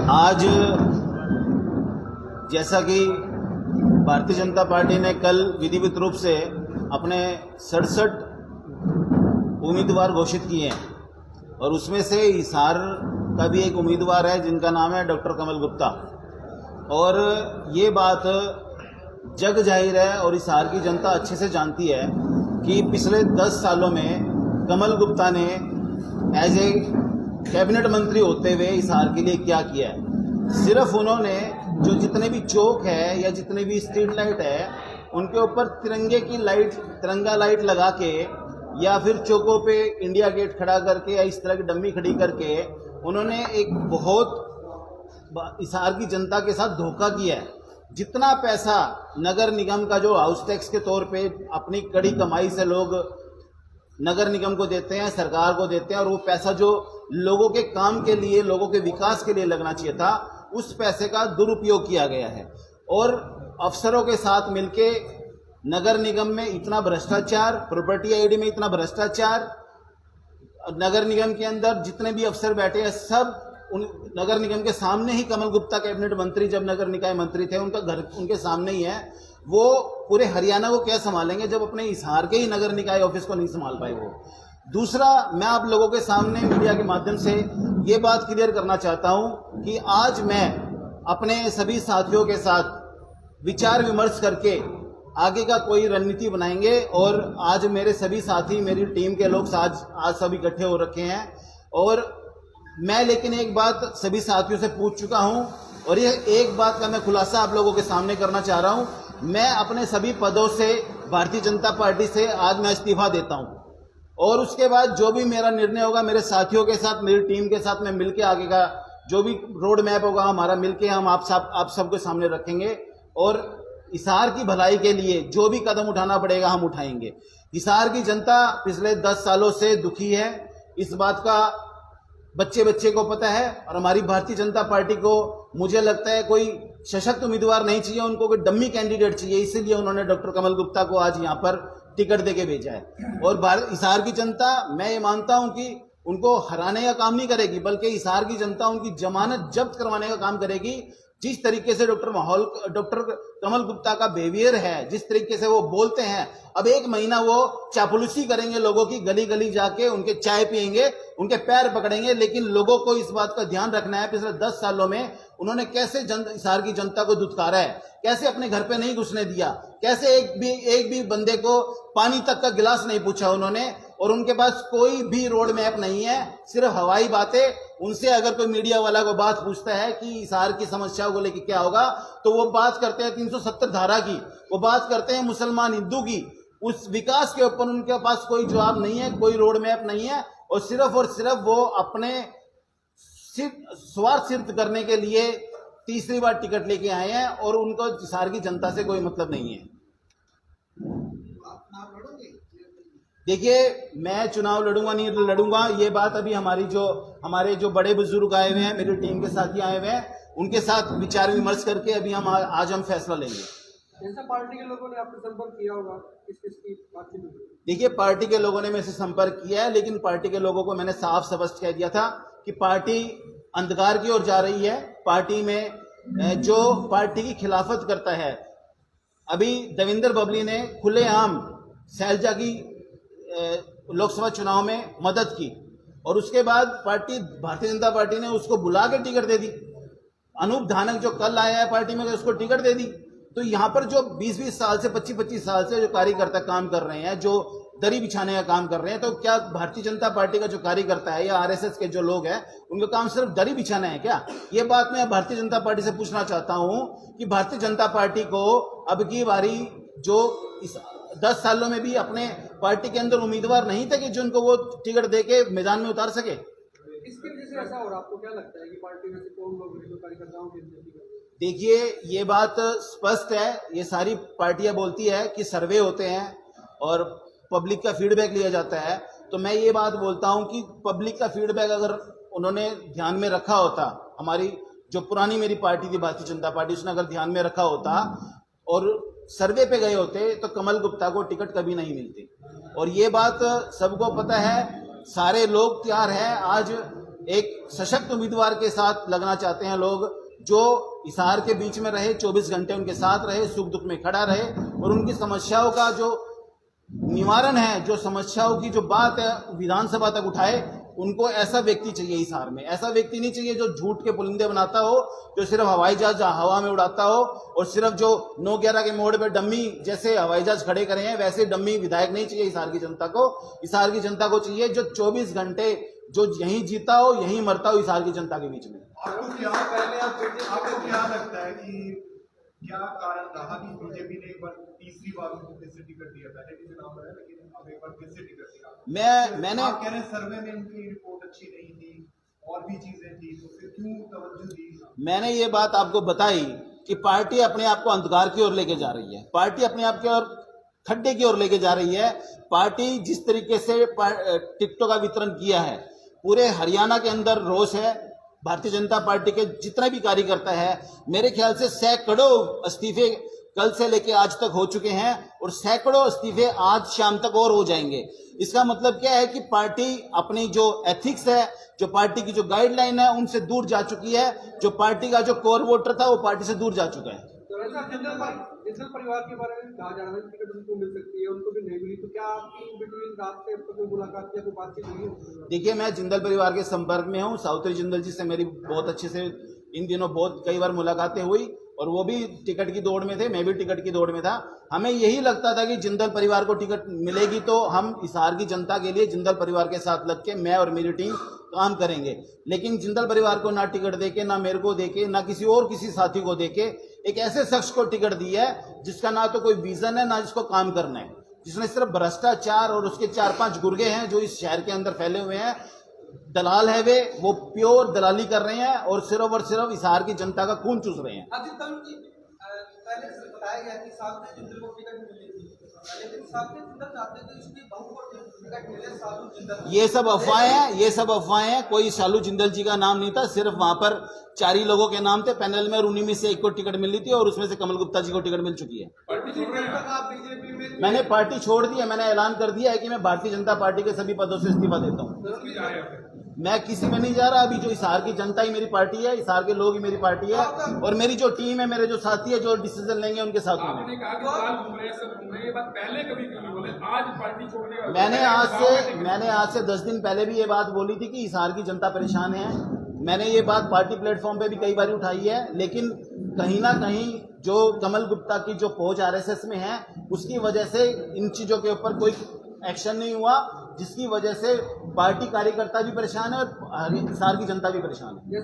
आज जैसा कि भारतीय जनता पार्टी ने कल विधिवत रूप से अपने 67 उम्मीदवार घोषित किए हैं और उसमें से हिसार का भी एक उम्मीदवार है जिनका नाम है डॉक्टर कमल गुप्ता। और ये बात जग जाहिर है और हिसार की जनता अच्छे से जानती है कि पिछले 10 सालों में कमल गुप्ता ने एज ए कैबिनेट मंत्री होते हुए हिसार के लिए क्या किया है। सिर्फ उन्होंने जो जितने भी चौक है या जितने भी स्ट्रीट लाइट है उनके ऊपर तिरंगा लाइट लगा के या फिर चौकों पे इंडिया गेट खड़ा करके या इस तरह की डम्मी खड़ी करके उन्होंने एक बहुत हिसार की जनता के साथ धोखा किया है। जितना पैसा नगर निगम का जो हाउस टैक्स के तौर पे अपनी कड़ी कमाई से लोग नगर निगम को देते हैं, सरकार को देते हैं, और वो पैसा जो लोगों के काम के लिए, लोगों के विकास के लिए लगना चाहिए था, उस पैसे का दुरुपयोग किया गया है। और अफसरों के साथ मिलके नगर निगम में इतना भ्रष्टाचार, प्रॉपर्टी आईडी में इतना भ्रष्टाचार, नगर निगम के अंदर जितने भी अफसर बैठे हैं सब उन नगर निगम के सामने ही, कमल गुप्ता कैबिनेट मंत्री जब नगर निकाय मंत्री थे उनका घर उनके सामने ही है। वो पूरे हरियाणा को क्या संभालेंगे जब अपने हिसार के ही नगर निकाय ऑफिस को नहीं संभाल पाए वो। दूसरा, मैं आप लोगों के सामने मीडिया के माध्यम से ये बात क्लियर करना चाहता हूं कि आज मैं अपने सभी साथियों के साथ विचार विमर्श करके आगे का कोई रणनीति बनाएंगे। और आज मेरे सभी साथी, मेरी टीम के लोग आज सब इकट्ठे हो रखे हैं। और मैं लेकिन एक बात सभी साथियों से पूछ चुका हूं और ये एक बात का मैं खुलासा आप लोगों के सामने करना चाह रहा हूं। मैं अपने सभी पदों से भारतीय जनता पार्टी से आज मैं इस्तीफा देता हूं और उसके बाद जो भी मेरा निर्णय होगा मेरे साथियों के साथ, मेरी टीम के साथ मैं मिलकर आगे का जो भी रोड मैप होगा हमारा मिलके हम आप सबके सामने रखेंगे और हिसार की भलाई के लिए जो भी कदम उठाना पड़ेगा हम उठाएंगे। हिसार की जनता पिछले 10 सालों से दुखी है, इस बात का बच्चे बच्चे को पता है। और हमारी भारतीय जनता पार्टी को मुझे लगता है कोई सशक्त उम्मीदवार नहीं चाहिए, उनको कोई डम्मी कैंडिडेट चाहिए, इसीलिए उन्होंने डॉक्टर कमल गुप्ता को आज यहाँ पर टिकट देके भेजा है। और हिसार की जनता, मैं ये मानता हूं कि उनको हराने का काम नहीं करेगी, बल्कि हिसार की जनता उनकी जमानत जब्त करवाने का काम करेगी। जिस तरीके से डॉक्टर कमल गुप्ता का बिहेवियर है, जिस तरीके से वो बोलते हैं, अब 1 महीना वो चापलूसी करेंगे, लोगों की गली गली जाके उनके चाय पिएंगे, उनके पैर पकड़ेंगे। लेकिन लोगों को इस बात का ध्यान रखना है पिछले 10 सालों में उन्होंने कैसे हिसार की जनता को दुत्कारा है, कैसे अपने घर पे नहीं घुसने दिया, कैसे एक भी बंदे को पानी तक का गिलास नहीं पूछा उन्होंने। और उनके पास कोई भी रोड मैप नहीं है, सिर्फ हवाई बातें। उनसे अगर कोई मीडिया वाला को बात पूछता है कि हिसार की समस्याओं को लेकर क्या होगा, तो वो बात करते हैं 370 धारा की, वो बात करते हैं मुसलमान हिंदू की। उस विकास के ऊपर उनके पास कोई जवाब नहीं है, कोई रोड मैप नहीं है। और सिर्फ वो अपने स्वार्थ सिद्ध करने के लिए तीसरी बार टिकट लेके आए हैं और उनको हिसार की जनता से कोई मतलब नहीं है। देखिए, मैं चुनाव लड़ूंगा नहीं लड़ूंगा, ये बात अभी हमारे जो बड़े बुजुर्ग आए हुए हैं, मेरी टीम के साथी आए हुए हैं, उनके साथ विचार विमर्श करके अभी आज हम फैसला लेंगे। जैसा पार्टी के लोगों ने आपसे संपर्क किया होगा, किसकी बातचीत हुई? देखिए, पार्टी के लोगों ने मेरे से संपर्क किया है, लेकिन पार्टी के लोगों को मैंने साफ स्पष्ट कह दिया था कि पार्टी अंधकार की ओर जा रही है। पार्टी में जो पार्टी की खिलाफत करता है, अभी देवेंद्र बबली ने खुलेआम शैलजा की लोकसभा चुनाव में मदद की और उसके बाद भारतीय जनता पार्टी ने उसको बुला के टिकट दे दी। अनूप धानक जो कल आया है पार्टी में, उसको टिकट दे दी। तो यहाँ पर जो 20-20 साल से 25-25 साल से जो कार्यकर्ता काम कर रहे हैं, जो दरी बिछाने का काम कर रहे हैं, तो क्या भारतीय जनता पार्टी का जो कार्यकर्ता है या आरएसएस के जो लोग हैं उनका काम सिर्फ दरी बिछाना है क्या? ये बात मैं भारतीय जनता पार्टी से पूछना चाहता हूं कि भारतीय जनता पार्टी को अब की बारी जो इस 10 सालों में भी अपने पार्टी के अंदर उम्मीदवार नहीं थे कि जिनको वो टिकट देके मैदान में उतार सके। इसकी वजह से ऐसा हो रहा, आपको क्या लगता है कि पार्टी में से कौन लोग जो कार्यकर्ताओं की? देखिए, ये बात स्पष्ट है, ये सारी पार्टियां बोलती है कि सर्वे होते हैं और पब्लिक का फीडबैक लिया जाता है। तो मैं ये बात बोलता हूं कि पब्लिक का फीडबैक अगर उन्होंने ध्यान में रखा होता, हमारी जो पुरानी मेरी पार्टी थी भारतीय जनता पार्टी, उसने अगर ध्यान में रखा होता और सर्वे पे गए होते तो कमल गुप्ता को टिकट कभी नहीं मिलती। और ये बात सबको पता है, सारे लोग तैयार हैं आज एक सशक्त उम्मीदवार के साथ लगना चाहते हैं लोग, जो हिसार के बीच में रहे, 24 घंटे उनके साथ रहे, सुख दुख में खड़ा रहे और उनकी समस्याओं का जो निवारण है, जो समस्याओं की जो बात है विधानसभा तक उठाए। उनको ऐसा व्यक्ति चाहिए हिसार में। ऐसा व्यक्ति नहीं चाहिए जो झूठ के पुलिंदे बनाता हो, जो सिर्फ हवाई जहाज हवा में उड़ाता हो और सिर्फ जो 9/11 के मोड़ पे डम्मी जैसे हवाई जहाज खड़े करे हैं वैसे डम्मी विधायक नहीं चाहिए हिसार की जनता को। हिसार की जनता को चाहिए जो 24 घंटे जो यहीं जीता हो, यहीं मरता हो हिसार की जनता के बीच में। आपको क्या लगता है कि क्या कारण रहा कि बीजेपी ने एक बार तीसरी बार उनको फिर से टिकट दिया? पहले भी चुनाव लड़ा लेकिन अब एक बार फिर से टिकट दिया। मैंने आप कह रहे हैं सर्वे में उनकी रिपोर्ट अच्छी नहीं थी और भी चीजें थी, तो फिर क्यों तवज्जो दी? मैंने ये बात आपको बताई कि पार्टी अपने आप को अंधकार की ओर लेके जा रही है, पार्टी अपने आप की ओर खड्डे की ओर लेके जा रही है। पार्टी जिस तरीके से टिकटों का वितरण किया है, पूरे हरियाणा के अंदर रोष है। भारतीय जनता पार्टी के जितने भी कार्यकर्ता है, मेरे ख्याल से सैकड़ों इस्तीफे कल से लेके आज तक हो चुके हैं और सैकड़ों इस्तीफे आज शाम तक और हो जाएंगे। इसका मतलब क्या है कि पार्टी अपनी जो एथिक्स है, जो पार्टी की जो गाइडलाइन है, उनसे दूर जा चुकी है। जो पार्टी का जो कोर वोटर था वो पार्टी से दूर जा चुका है। जिंदल परिवार के बारे में कहा जा रहा है कि टिकट उनको मिल सकती है, उनको भी नहीं मिली, तो क्या आपकी इन बिटवीन रात से अब तक कोई मुलाकात या कोई बातचीत हुई है? देखिए, मैं जिंदल परिवार के संपर्क में हूँ। सावित्री जिंदल जी से मेरी बहुत अच्छे से इन दिनों बहुत कई बार मुलाकातें हुई और वो भी टिकट की दौड़ में थे, मैं भी टिकट की दौड़ में था। हमें यही लगता था कि जिंदल परिवार को टिकट मिलेगी तो हम हिसार की जनता के लिए जिंदल परिवार के साथ लग के मैं और मेरी टीम काम करेंगे। लेकिन जिंदल परिवार को ना टिकट देके, ना मेरे को देके, ना किसी साथी को देके एक ऐसे शख्स को टिकट दी है जिसका ना तो कोई विजन है, ना जिसको काम करना है, जिसने सिर्फ भ्रष्टाचार और उसके 4-5 गुर्गे हैं जो इस शहर के अंदर फैले हुए हैं। दलाल है वो प्योर दलाली कर रहे हैं और सिर्फ हिसार की जनता का खून चूस रहे हैं। पहले से बताया गया कि सावित्री जिंदल को टिकट मिली थी, लेकिन सावित्री जिंदल चाहते थे इसकी बहू को टिकट मिले, सालू जिंदल। ये सब अफवाहें हैं, ये सब अफवाहें हैं। कोई सालू जिंदल जी का नाम नहीं था, सिर्फ वहां पर 4 ही लोगों के नाम थे पैनल में और उन्हीं में से एक को टिकट मिली थी और उसमें से कमल गुप्ता जी को टिकट मिल चुकी है। बीजेपी में मैंने पार्टी छोड़ दी है, मैंने ऐलान कर दिया है कि मैं भारतीय जनता पार्टी के सभी पदों से इस्तीफा देता हूँ। मैं किसी में नहीं जा रहा। अभी जो हिसार की जनता ही मेरी पार्टी है, हिसार के लोग ही मेरी पार्टी है और मेरी जो टीम है, मेरे जो साथी है, जो डिसीजन लेंगे उनके साथ में। मैंने आज से 10 दिन पहले भी ये बात बोली थी कि हिसार की जनता परेशान है। मैंने ये बात पार्टी प्लेटफॉर्म पे भी कई बार उठाई है, लेकिन कहीं ना कहीं जो कमल गुप्ता की जो पहुंच आरएसएस में है, उसकी वजह से इन चीजों के ऊपर कोई एक्शन नहीं हुआ, जिसकी वजह से पार्टी कार्यकर्ता भी परेशान है और हिसार की जनता भी परेशान है।